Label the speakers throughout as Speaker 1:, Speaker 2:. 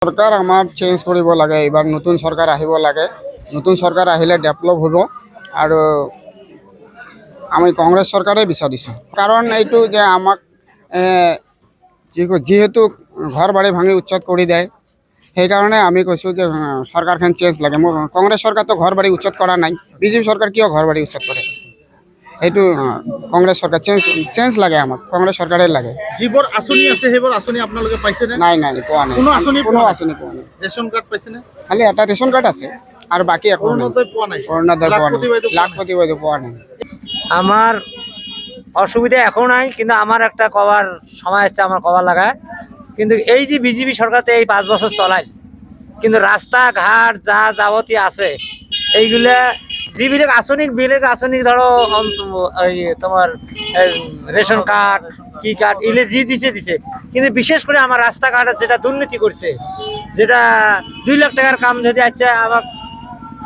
Speaker 1: সরকার আমার চেঞ্জ কৰিব লাগে, এবাৰ নতুন সরকার আহিব লাগে। নতুন সরকার আহিলে ডেভেলপ হ'ব আৰু আমি কংগ্রেস সরকারে বিচাৰিছোঁ। কাৰণ এইটো যে আমাক যেহেতু ঘৰ বাৰী ভাঙি উচ্ছেদ কৰি দেয়, সেইকাৰণে আমি কৈছোঁ যে সরকারখন চেঞ্জ লাগে। কংগ্রেস সরকার তো ঘর বাড়ি উচ্ছেদ করা নাই, বিজেপি সরকার কিয় ঘর বাড়ি উচ্ছেদ করে? এইটো কংগ্রেস সরকার চেঞ্জ লাগে, আমাক কংগ্রেস সরকারে লাগে।
Speaker 2: যিবোৰ আঁচনি আছে সেইবোৰ আঁচনি আপোনালোকে পাইছেনে?
Speaker 1: নাই নাই পোৱা নাই,
Speaker 2: কোনো আঁচনি
Speaker 1: কোনো আঁচনি পোৱা নাই।
Speaker 2: ৰেচন কাৰ্ড পাইছেনে?
Speaker 1: খালি এটা রেশন কার্ড আছে আর বাকি এখন
Speaker 2: অৰুণোদয় পোৱা নাই?
Speaker 1: অৰুণোদয় পোৱা নাই,
Speaker 2: লাখপতি
Speaker 1: লাখপতি বাইদেউ পোৱা নাই।
Speaker 3: আমার অসুবিধা এখন নাই, কিন্তু আমার একটা কবার সময় আছে, আমার কবার লাগায়। কিন্তু এই যে বিজেপি সরকার এই 5 বছর চলাই, কিন্তু রাস্তাঘাট যা যাবতীয় আছে এইগুলা যেবিলাক আঁচনিক ধরো এই তোমার রেশন কার্ড কি কার্ড এগুলো যি দিছে, কিন্তু বিশেষ করে আমার রাস্তাঘাটের যেটা দুর্নীতি করছে, যেটা 2 লাখ টাকার কাম যদি আচ্ছা আমার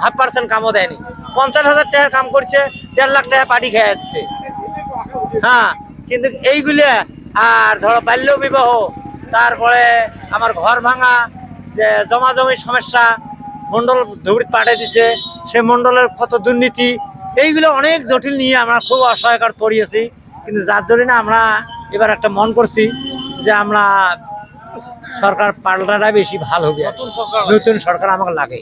Speaker 3: 0.5% কামও দেয়নি, 50,000 টাকার কাম করছে, 1.5 লাখ টাকা পাটি খেয়ে যাচ্ছে। হ্যাঁ, কিন্তু এইগুলা আর ধরো বাল্য বিবাহ, তারপরে আমার ঘর ভাঙা, যে জমাজমির সমস্যা, মন্ডল ধুবড়ি পাঠিয়ে দিছে, সে মন্ডলের কত দুর্নীতি, এইগুলো অনেক জটিল নিয়ে আমরা খুব অসহায়কার পড়িয়েছি। কিন্তু যার জন্য আমরা এবার একটা মন করছি যে আমরা সরকার পাল্টাটা বেশি ভালো হবে, নতুন সরকার আমাকে লাগে।